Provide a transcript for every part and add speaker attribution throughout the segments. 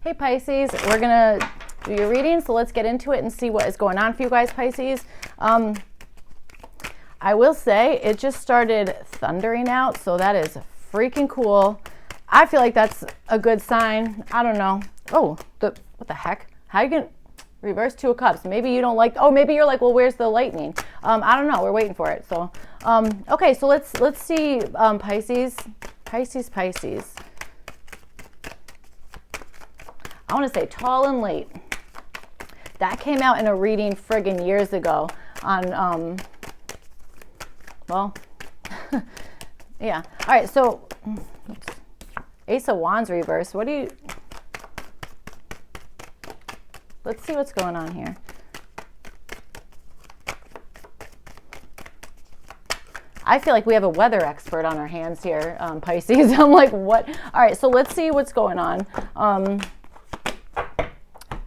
Speaker 1: Hey Pisces, we're gonna do your reading, so let's get into it and see what is going on for you guys, Pisces. I will say it just started thundering out, so that is freaking cool. I feel like that's a good sign. I don't know. Oh, what the heck? How you gonna reverse Two of Cups? Maybe you don't like. Oh, maybe you're like, well, where's the lightning? I don't know. We're waiting for it. So, okay. So let's see, Pisces. I want to say tall and late. That came out in a reading friggin' years ago on, well, yeah. All right, so Ace of Wands reverse. What do you, let's see what's going on here. I feel like we have a weather expert on our hands here, Pisces. I'm like, what? All right, so let's see what's going on.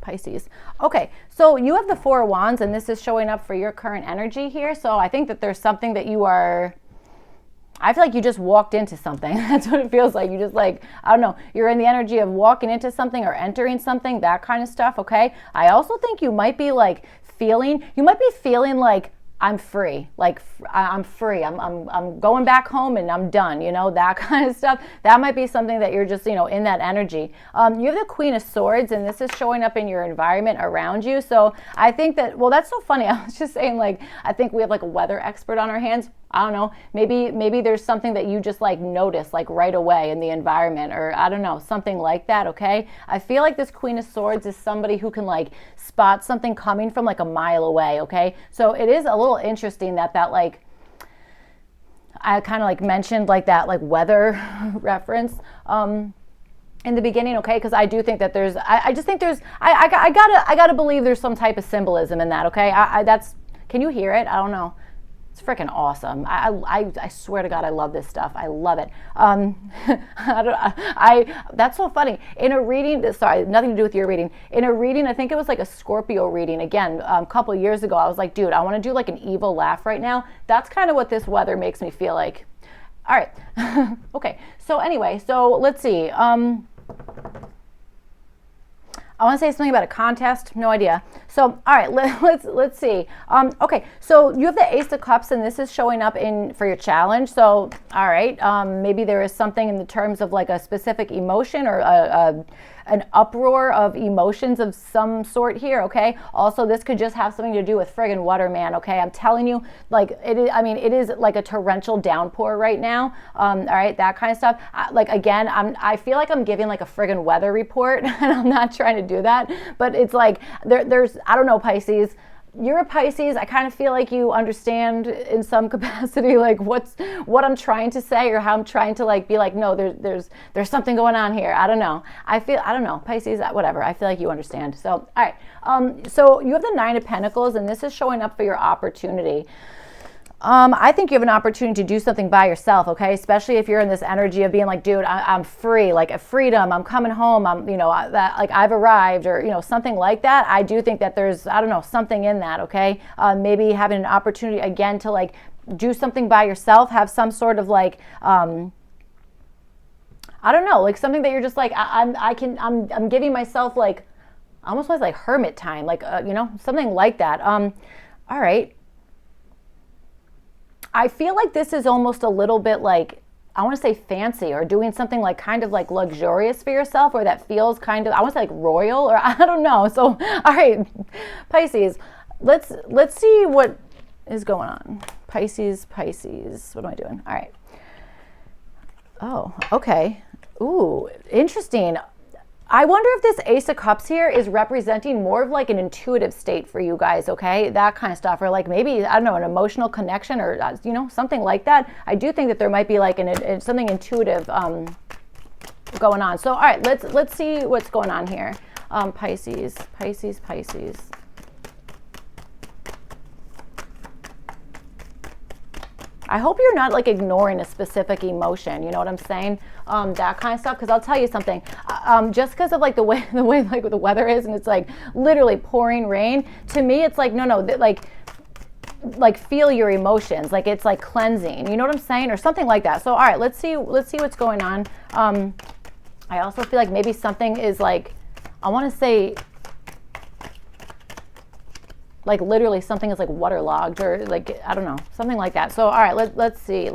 Speaker 1: Pisces. Okay, so you have the Four of Wands, and this is showing up for your current energy here. So I think that there's something that you are, I feel like you just walked into something. That's what it feels like. You just like, I don't know, you're in the energy of walking into something or entering something, that kind of stuff, okay? I also think you might be like feeling like, I'm free, like I'm free. I'm going back home and I'm done, you know, that kind of stuff. That might be something that you're just, you know, in that energy. You have the Queen of Swords, and this is showing up in your environment around you. So I think that, well, that's so funny. I was just saying, like, I think we have like a weather expert on our hands. I don't know, maybe there's something that you just like notice like right away in the environment, or I don't know, something like that, okay? I feel like this Queen of Swords is somebody who can like spot something coming from like a mile away, okay? So it is a little interesting that like, I kind of like mentioned like that like weather reference in the beginning, okay? Because I do think that there's, I just think there's, I gotta believe there's some type of symbolism in that, okay? That's, can you hear it? I don't know. It's freaking awesome. I swear to God, I love this stuff. I love it. That's so funny. In a reading, sorry, nothing to do with your reading. In a reading, I think it was like a Scorpio reading. Again, a couple years ago, I was like, dude, I want to do like an evil laugh right now. That's kind of what this weather makes me feel like. All right. Okay. So anyway, so let's see. I want to say something about a contest. No idea. So, all right, let's see. Okay, so you have the Ace of Cups, and this is showing up for your challenge. So, all right, maybe there is something in the terms of like a specific emotion or an uproar of emotions of some sort here, okay? Also, this could just have something to do with friggin' water, man, okay? I'm telling you, like, it is, I mean, it is like a torrential downpour right now, all right, that kind of stuff. Like, again, I feel like I'm giving like a friggin' weather report, and I'm not trying to do that, but it's like, there's, I don't know, Pisces, you're a Pisces. I kind of feel like you understand in some capacity like what I'm trying to say, or how I'm trying to like be like, no, there's something going on here. I don't know. I don't know, Pisces, whatever. I feel like you understand. So, all right. So you have the Nine of Pentacles, and this is showing up for your opportunity. I think you have an opportunity to do something by yourself, okay? Especially if you're in this energy of being like, dude, I'm free, like a freedom, I'm coming home, I'm, you know, that like I've arrived, or, you know, something like that. I do think that there's, I don't know, something in that, okay? Maybe having an opportunity again to like do something by yourself, have some sort of like, I don't know, like something that you're just like, I'm giving myself like, almost like hermit time, like, you know, something like that. All right. I feel like this is almost a little bit like, I want to say fancy, or doing something like kind of like luxurious for yourself, or that feels kind of, I want to say like royal, or I don't know. So, all right, Pisces, let's see what is going on. Pisces, what am I doing? All right. Oh, okay. Ooh, interesting. I wonder if this Ace of Cups here is representing more of like an intuitive state for you guys, okay? That kind of stuff, or like maybe, I don't know, an emotional connection, or, you know, something like that. I do think that there might be like something intuitive going on. So, all right, let's see what's going on here. Pisces. I hope you're not like ignoring a specific emotion, you know what I'm saying? That kind of stuff, because I'll tell you something, just because of like the way like the weather is, and it's like literally pouring rain, to me it's like, no, like feel your emotions, like it's like cleansing, you know what I'm saying, or something like that. So all right, let's see what's going on. I also feel like maybe something is like, I want to say like literally something is like waterlogged or like, I don't know, something like that. So, all right, let's see.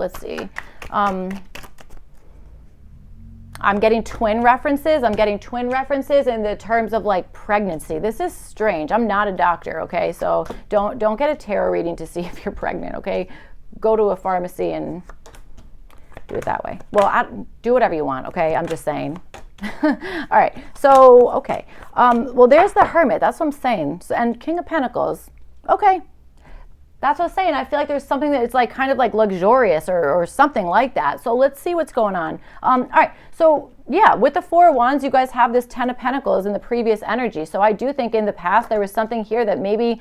Speaker 1: I'm getting twin references. I'm getting twin references in the terms of like pregnancy. This is strange. I'm not a doctor, okay? So don't get a tarot reading to see if you're pregnant, okay? Go to a pharmacy and do it that way. Well, do whatever you want, okay? I'm just saying. All right. So, okay. Well, there's the Hermit. That's what I'm saying. And King of Pentacles. Okay. That's what I'm saying. I feel like there's something that it's like kind of like luxurious or something like that. So let's see what's going on. All right. So yeah, with the Four of Wands, you guys have this Ten of Pentacles in the previous energy. So I do think in the past there was something here that maybe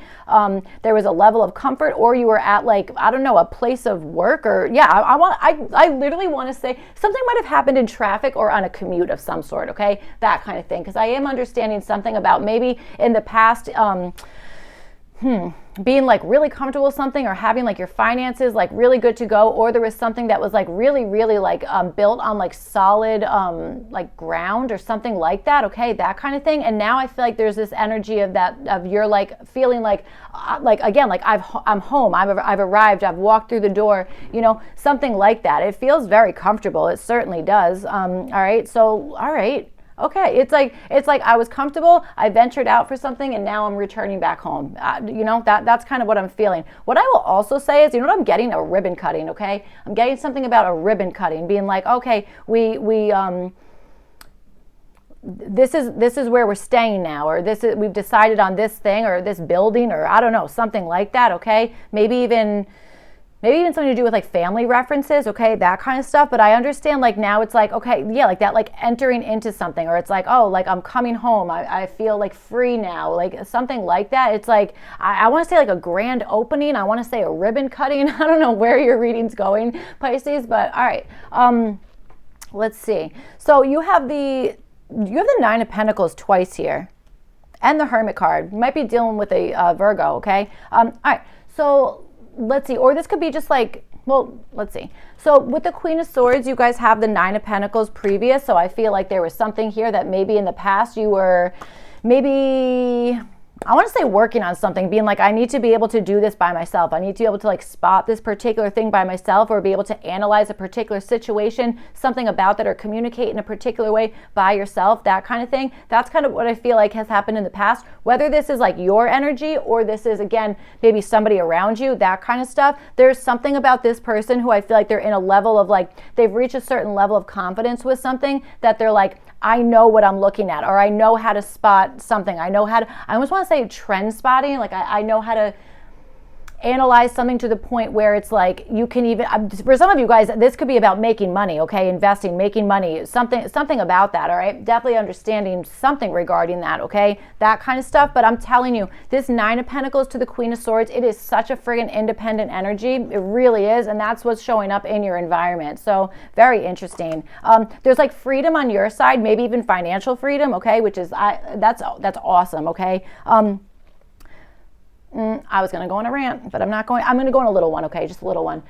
Speaker 1: there was a level of comfort, or you were at like, I don't know, a place of work, or yeah, I literally want to say something might have happened in traffic or on a commute of some sort. Okay, that kind of thing. Because I am understanding something about maybe in the past. Being like really comfortable with something, or having like your finances like really good to go, or there was something that was like really like built on like solid like ground or something like that, okay, that kind of thing. And now I feel like there's this energy of that, of you're like feeling like again, like I'm home, I've arrived, I've walked through the door, you know, something like that. It feels very comfortable, it certainly does. All right, so all right. Okay, it's like I was comfortable, I ventured out for something, and now I'm returning back home. You know, that's kind of what I'm feeling. What I will also say is, you know what I'm getting? A ribbon cutting, okay? I'm getting something about a ribbon cutting, being like, okay, this is where we're staying now, or we've decided on this thing or this building, or I don't know, something like that, okay? Maybe even something to do with like family references, okay, that kind of stuff. But I understand like now it's like, okay, yeah, like that, like entering into something, or it's like, oh, like I'm coming home. I feel like free now, like something like that. It's like, I want to say like a grand opening. I want to say a ribbon cutting. I don't know where your reading's going, Pisces, but all right. Let's see. So you have the Nine of Pentacles twice here, and the Hermit card. You might be dealing with a Virgo, okay? All right, so let's see, or this could be just like, well, let's see. So with the Queen of Swords, you guys have the Nine of Pentacles previous. So I feel like there was something here that maybe in the past you were maybe, I want to say working on something, being like, I need to be able to do this by myself. I need to be able to like spot this particular thing by myself, or be able to analyze a particular situation, something about that, or communicate in a particular way by yourself, that kind of thing. That's kind of what I feel like has happened in the past. Whether this is like your energy, or this is, again, maybe somebody around you, that kind of stuff. There's something about this person who I feel like they're in a level of like, they've reached a certain level of confidence with something that they're like, I know what I'm looking at, or I know how to spot something. I almost want to say trend spotting. Like I know how to analyze something to the point where it's like you can even, for some of you guys, this could be about making money, okay, investing, making money, something about that, all right? Definitely understanding something regarding that, okay, that kind of stuff. But I'm telling you, this Nine of Pentacles to the Queen of Swords, it is such a friggin' independent energy. It really is, and that's what's showing up in your environment. So very interesting. There's like freedom on your side, maybe even financial freedom, okay, which is that's awesome, okay. I was going to go on a rant, but I'm not going. I'm going to go on a little one, okay? Just a little one.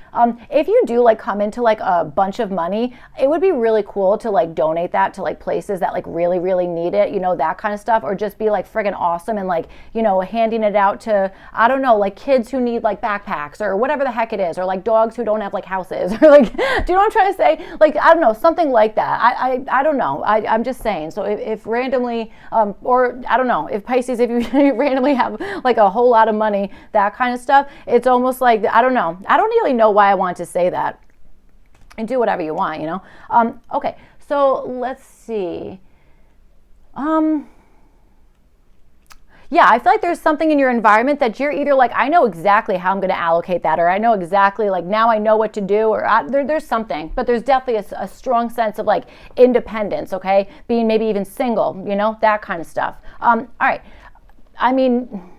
Speaker 1: If you do like come into like a bunch of money, it would be really cool to like donate that to like places that like really, really need it, you know, that kind of stuff, or just be like friggin' awesome and like, you know, handing it out to, I don't know, like kids who need like backpacks or whatever the heck it is, or like dogs who don't have like houses, or like, do you know what I'm trying to say? Like, I don't know, something like that. I don't know. I'm just saying. So if randomly, or I don't know, if Pisces, if you randomly have like a whole lot of money, that kind of stuff, it's almost like, I don't know, I don't really know why I want to say that, and do whatever you want, you know. Okay, so let's see. Yeah, I feel like there's something in your environment that you're either like, I know exactly how I'm going to allocate that, or I know exactly, like, now I know what to do, or there's something, but there's definitely a strong sense of like independence, okay, being maybe even single, you know, that kind of stuff. All right, I mean,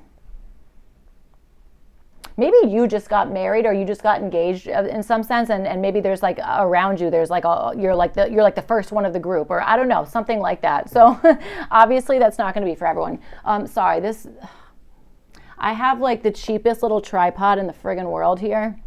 Speaker 1: maybe you just got married, or you just got engaged in some sense, and maybe there's like around you, there's like you're like the first one of the group, or I don't know, something like that. So obviously that's not going to be for everyone. Sorry, I have like the cheapest little tripod in the friggin' world here.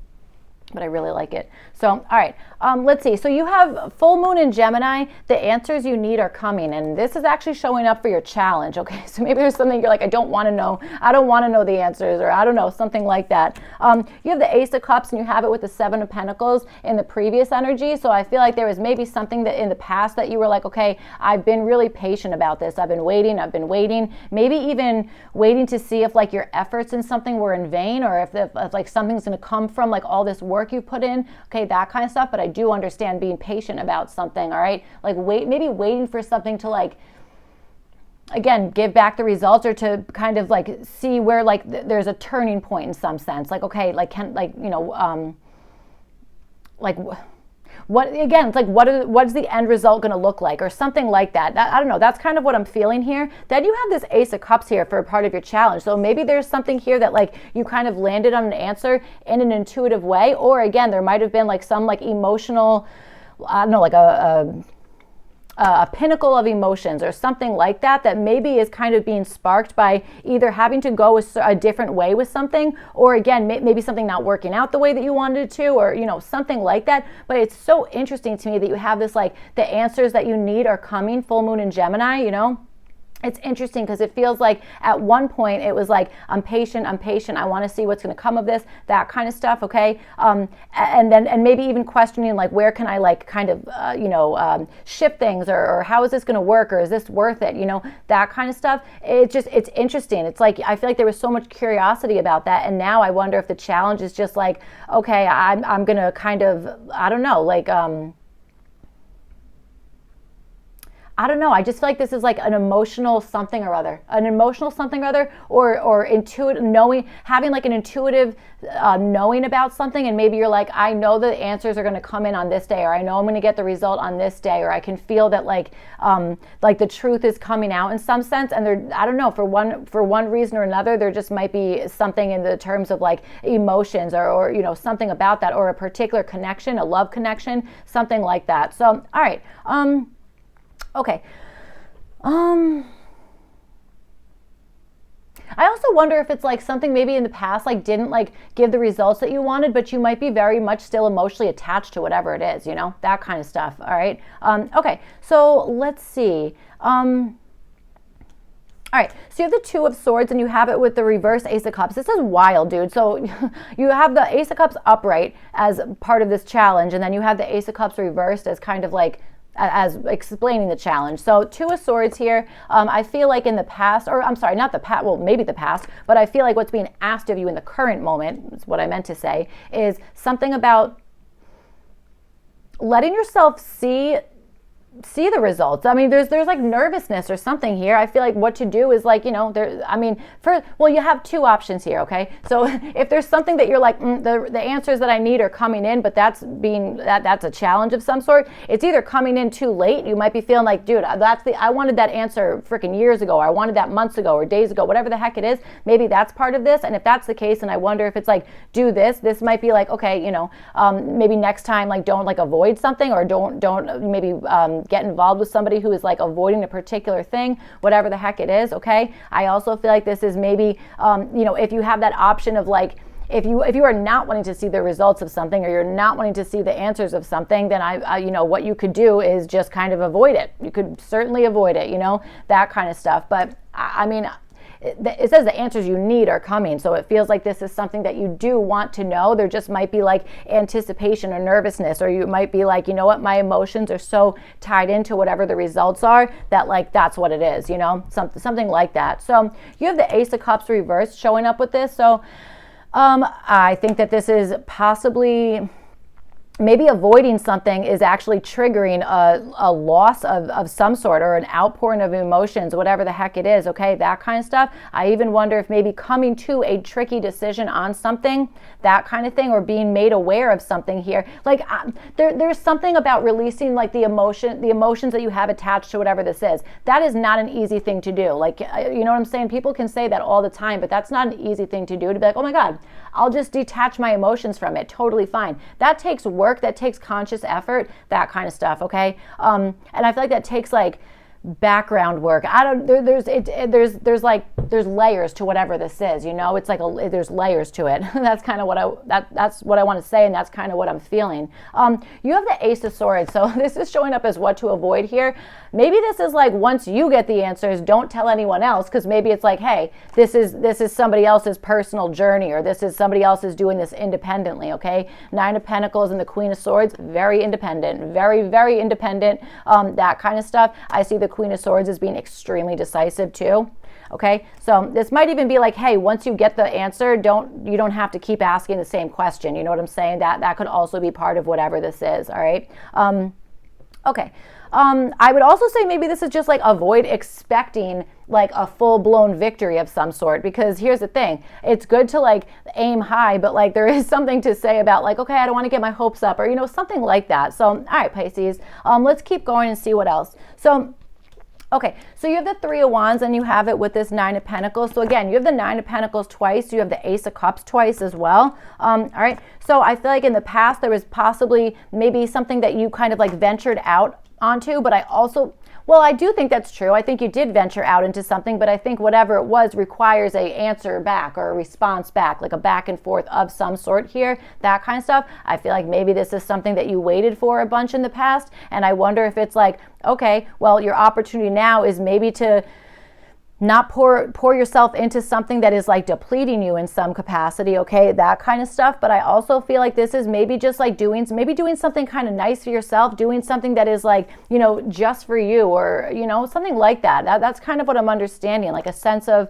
Speaker 1: but I really like it. So, all right, let's see. So you have full moon in Gemini. The answers you need are coming, and this is actually showing up for your challenge. Okay, so maybe there's something you're like, I don't want to know. I don't want to know the answers, or I don't know, something like that. You have the Ace of Cups, and you have it with the Seven of Pentacles in the previous energy. So I feel like there was maybe something that in the past that you were like, okay, I've been really patient about this. I've been waiting. Maybe even waiting to see if like your efforts in something were in vain, or if like something's going to come from like all this work you put in. Okay, that kind of stuff. But I do understand being patient about something. All right, like maybe waiting for something to like, again, give back the results, or to kind of like see where like there's a turning point in some sense. Like, okay, like like what, again, it's like what's the end result going to look like, or something like that. I don't know. That's kind of what I'm feeling here. Then you have this Ace of Cups here for a part of your challenge. So maybe there's something here that like you kind of landed on an answer in an intuitive way, or again, there might have been like some like emotional, I don't know, like a pinnacle of emotions or something like that, that maybe is kind of being sparked by either having to go a different way with something, or again, maybe something not working out the way that you wanted it to, or, you know, something like that. But it's so interesting to me that you have this, like, the answers that you need are coming, full moon in Gemini, you know? It's interesting because it feels like at one point it was like, I'm patient, I want to see what's going to come of this, that kind of stuff, okay? And maybe even questioning like, where can I like kind of, shift things, or how is this going to work, or is this worth it, you know, that kind of stuff. It's interesting. It's like, I feel like there was so much curiosity about that, and now I wonder if the challenge is just like, okay, I'm going to kind of, I don't know, like, I don't know. I just feel like this is like an emotional something or other, or intuitive knowing, having like an intuitive knowing about something. And maybe you're like, I know the answers are going to come in on this day, or I know I'm going to get the result on this day, or I can feel that like the truth is coming out in some sense. And there, I don't know, for one reason or another, there just might be something in the terms of like emotions, or you know, something about that, or a particular connection, a love connection, something like that. So, all right. Okay. I also wonder if it's like something maybe in the past like didn't like give the results that you wanted, but you might be very much still emotionally attached to whatever it is, you know, that kind of stuff. All right. Okay. So let's see. All right, so you have the Two of Swords, and you have it with the reverse Ace of Cups. This is wild, dude. So you have the Ace of Cups upright as part of this challenge, and then you have the Ace of Cups reversed as kind of like as explaining the challenge. So Two of Swords here, I feel like in the past, or I'm sorry, not the past, well, maybe the past, but I feel like what's being asked of you in the current moment, is what I meant to say, is something about letting yourself see the results. I mean, there's like nervousness or something here. I feel like what to do is like, you know, you have two options here, okay? So if there's something that you're like, the answers that I need are coming in, but that's a challenge of some sort. It's either coming in too late. You might be feeling like, dude, I wanted that answer freaking years ago, or I wanted that months ago or days ago, whatever the heck it is. Maybe that's part of this. And if that's the case, and I wonder if it's like, do this might be like, okay, you know, maybe next time, like, don't like avoid something, or don't maybe get involved with somebody who is like avoiding a particular thing, whatever the heck it is, okay? I also feel like this is maybe, if you have that option of like, if you are not wanting to see the results of something, or you're not wanting to see the answers of something, then what you could do is just kind of avoid it. You could certainly avoid it, you know, that kind of stuff. But I mean, it says the answers you need are coming, so it feels like this is something that you do want to know. There just might be like anticipation or nervousness, or you might be like, you know what, my emotions are so tied into whatever the results are that like that's what it is, you know, something like that. So you have the Ace of Cups reversed showing up with this. So I think that this is possibly, maybe avoiding something is actually triggering a loss of some sort, or an outpouring of emotions, whatever the heck it is, okay, that kind of stuff. I even wonder if maybe coming to a tricky decision on something, that kind of thing, or being made aware of something here. Like there's something about releasing like the emotions that you have attached to whatever this is. That is not an easy thing to do. Like, you know what I'm saying? People can say that all the time, but that's not an easy thing to do, to be like, oh my God, I'll just detach my emotions from it. Totally fine. That takes work, that takes conscious effort, that kind of stuff, okay? And I feel like that takes like background work. There's layers to whatever this is, you know. It's like there's layers to it. That's kind of what that's what I want to say, and that's kind of what I'm feeling. You have the Ace of Swords, so this is showing up as what to avoid here. Maybe this is like, once you get the answers, don't tell anyone else, because maybe it's like, hey, this is somebody else's personal journey, or this is somebody else's doing this independently. Okay, Nine of Pentacles and the Queen of Swords, very independent, very, very independent, that kind of stuff. I see the Queen of Swords as being extremely decisive too. Okay, so this might even be like, hey, once you get the answer, you don't have to keep asking the same question. You know what I'm saying? That could also be part of whatever this is. All right. Okay. I would also say maybe this is just like, avoid expecting like a full-blown victory of some sort, because here's the thing, it's good to like aim high, but like there is something to say about like, okay, I don't want to get my hopes up, or, you know, something like that. So, all right, Pisces, let's keep going and see what else. So, okay, so you have the Three of Wands, and you have it with this Nine of Pentacles. So again, you have the Nine of Pentacles twice. You have the Ace of Cups twice as well. All right, so I feel like in the past there was possibly maybe something that you kind of like ventured out onto, but I also, well, I do think that's true. I think you did venture out into something, but I think whatever it was requires a answer back, or a response back, like a back and forth of some sort here, that kind of stuff. I feel like maybe this is something that you waited for a bunch in the past, and I wonder if it's like, okay, well, your opportunity now is maybe to not pour yourself into something that is like depleting you in some capacity, okay, that kind of stuff. But I also feel like this is maybe just like doing something kind of nice for yourself, doing something that is like, you know, just for you, or, you know, something like that. That's kind of what I'm understanding, like a sense of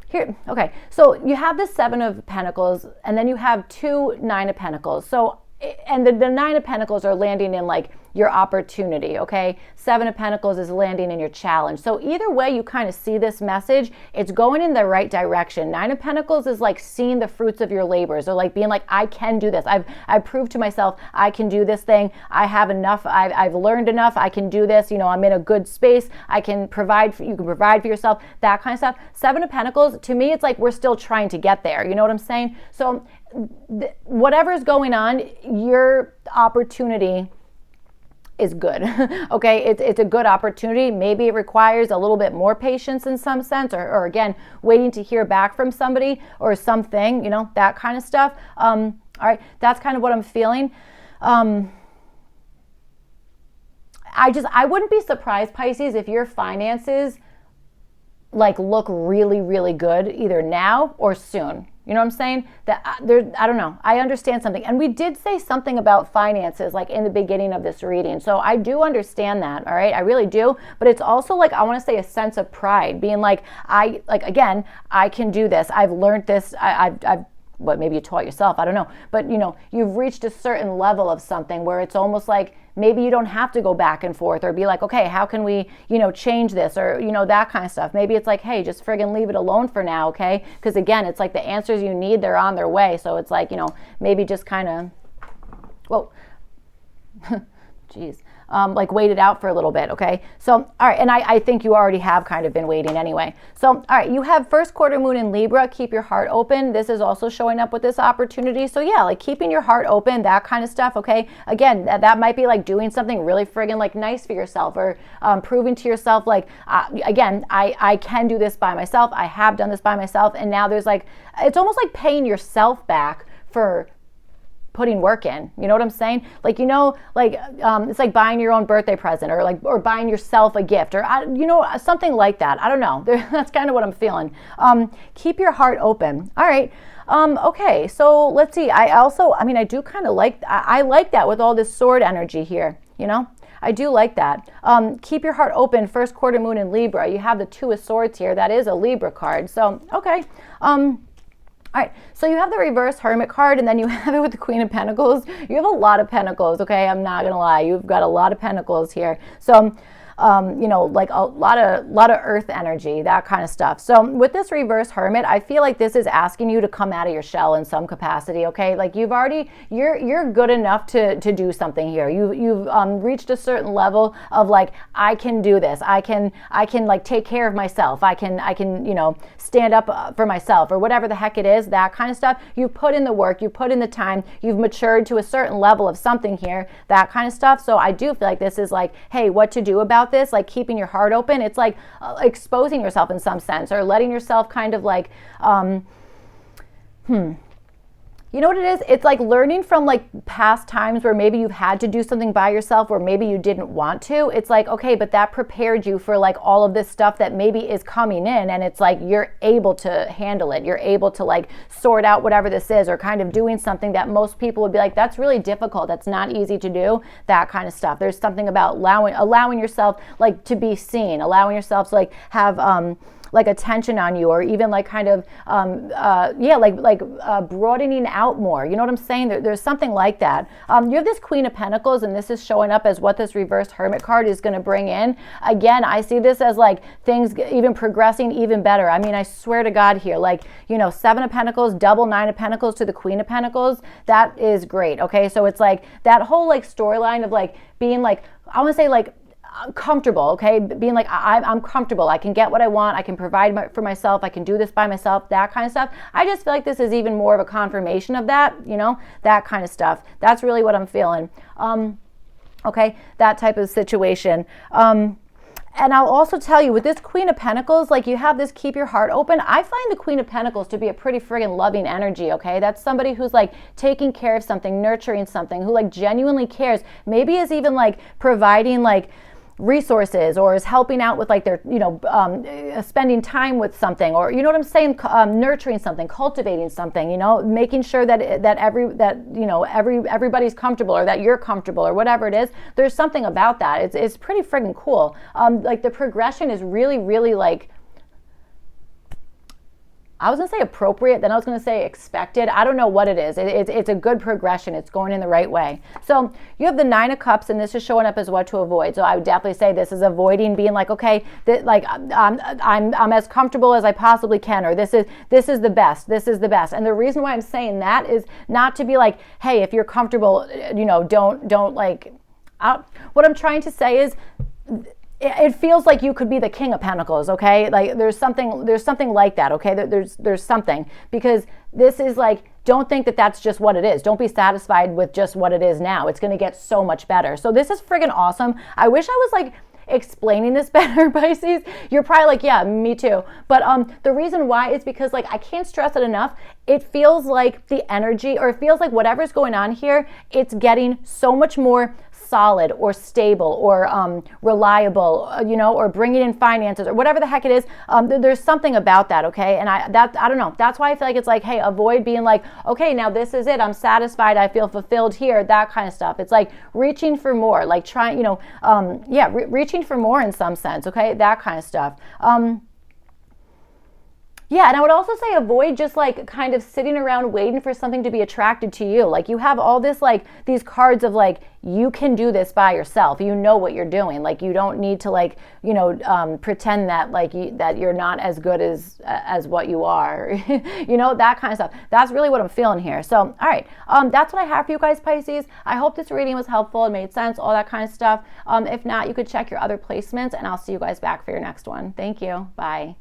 Speaker 1: here. Okay, so you have the Seven of Pentacles, and then you have two Nine of Pentacles. So, and the Nine of Pentacles are landing in like your opportunity, okay? Seven of Pentacles is landing in your challenge. So either way you kind of see this message, it's going in the right direction. Nine of Pentacles is like seeing the fruits of your labors, or like being like, I can do this. I've proved to myself I can do this thing. I have enough. I've learned enough. I can do this. You know, I'm in a good space. I can provide for, you can provide for yourself, that kind of stuff. Seven of Pentacles, to me, it's like we're still trying to get there. You know what I'm saying? So whatever's going on, your opportunity is good. Okay, it's a good opportunity. Maybe it requires a little bit more patience in some sense, or again, waiting to hear back from somebody or something, you know, that kind of stuff. All right, that's kind of what I'm feeling. I wouldn't be surprised, Pisces, if your finances like look really, really good either now or soon. You know what I'm saying? That I don't know. I understand something. And we did say something about finances like in the beginning of this reading. So I do understand that, all right? I really do. But it's also like, I want to say a sense of pride, being like, again, I can do this. I've learned this. I've what, maybe you taught yourself, I don't know. But, you know, you've reached a certain level of something where it's almost like maybe you don't have to go back and forth, or be like, okay, how can we, you know, change this, or, you know, that kind of stuff. Maybe it's like, hey, just friggin' leave it alone for now, okay? Because again, it's like the answers you need, they're on their way. So it's like, you know, maybe just kind of, whoa, jeez. Like wait it out for a little bit, okay? So, all right, and I think you already have kind of been waiting anyway. So, all right, you have first quarter moon in Libra, keep your heart open. This is also showing up with this opportunity. So yeah, like keeping your heart open, that kind of stuff, okay? Again, that might be like doing something really friggin' like nice for yourself, or proving to yourself like, again, I can do this by myself. I have done this by myself. And now there's like, it's almost like paying yourself back for putting work in. You know what I'm saying? Like, you know, like it's like buying your own birthday present, or buying yourself a gift, or you know, something like that. I don't know. That's kind of what I'm feeling. Keep your heart open. All right. Okay. So let's see. I do kind of like, I like that with all this sword energy here, you know? I do like that. Keep your heart open, first quarter moon in Libra. You have the Two of Swords here. That is a Libra card. So, okay. All right, so you have the reverse Hermit card, and then you have it with the Queen of Pentacles. You have a lot of Pentacles, okay? I'm not going to lie. You've got a lot of Pentacles here. So like a lot of earth energy, that kind of stuff. So with this reverse hermit, I feel like this is asking you to come out of your shell in some capacity. Okay, like you're good enough to do something here. You've reached a certain level of like, I can do this. I can like take care of myself. I can stand up for myself, or whatever the heck it is, that kind of stuff. You put in the work, you put in the time, you've matured to a certain level of something here, that kind of stuff. So I do feel like this is like, hey, what to do about this, like keeping your heart open. It's like exposing yourself in some sense, or letting yourself kind of like, you know what it is? It's like learning from like past times where maybe you've had to do something by yourself, or maybe you didn't want to. It's like, okay, but that prepared you for like all of this stuff that maybe is coming in, and it's like you're able to handle it. You're able to like sort out whatever this is, or kind of doing something that most people would be like, that's really difficult. That's not easy to do, that kind of stuff. There's something about allowing yourself like to be seen, allowing yourself to like have like attention on you, or even like kind of broadening out more. You know what I'm saying? There's something like that. You have this Queen of Pentacles, and this is showing up as what this reverse Hermit card is going to bring in. Again, I see this as like things even progressing even better. I mean, I swear to God here, like, Seven of Pentacles, double Nine of Pentacles to the Queen of Pentacles. That is great. Okay, so it's like that whole like storyline of like being like, I want to say like, comfortable, okay, being like, I'm comfortable, I can get what I want, I can provide for myself, I can do this by myself, that kind of stuff. I just feel like this is even more of a confirmation of that, that kind of stuff. That's really what I'm feeling. Okay, that type of situation. And I'll also tell you, with this Queen of Pentacles, like you have this keep your heart open. I find the Queen of Pentacles to be a pretty friggin' loving energy, okay? That's somebody who's like taking care of something, nurturing something, who like genuinely cares. Maybe is even like providing like resources, or is helping out with like their, spending time with something, or you know what I'm saying, nurturing something, cultivating something, making sure that everybody's comfortable, or that you're comfortable, or whatever it is. There's something about that. It's pretty friggin' cool. Like the progression is really, really like, I was going to say appropriate, then I was going to say expected. I don't know what it is. It's a good progression. It's going in the right way. So you have the Nine of Cups, and this is showing up as what to avoid. So I would definitely say this is avoiding being like, okay, like I'm as comfortable as I possibly can, or this is the best. This is the best. And the reason why I'm saying that is not to be like, hey, if you're comfortable, don't like. What I'm trying to say is, it feels like you could be the King of Pentacles, okay? Like there's something like that, okay? There's something, because this is like, don't think that that's just what it is. Don't be satisfied with just what it is now. It's going to get so much better. So this is friggin' awesome. I wish I was like explaining this better, Pisces. You're probably like, yeah, me too. But the reason why is because like I can't stress it enough. It feels like the energy, or it feels like whatever's going on here, it's getting so much more solid, or stable, or reliable, or bringing in finances, or whatever the heck it is. There's something about that, okay? And I don't know. That's why I feel like it's like, hey, avoid being like, okay, now this is it. I'm satisfied. I feel fulfilled here. That kind of stuff. It's like reaching for more, like trying, reaching for more in some sense, okay? That kind of stuff. Yeah, and I would also say avoid just like kind of sitting around waiting for something to be attracted to you. Like you have all this like these cards of like, you can do this by yourself. You know what you're doing. Like you don't need to like, pretend that like that you're not as good as what you are. That kind of stuff. That's really what I'm feeling here. So, all right, that's what I have for you guys, Pisces. I hope this reading was helpful. It made sense, all that kind of stuff. If not, you could check your other placements, and I'll see you guys back for your next one. Thank you. Bye.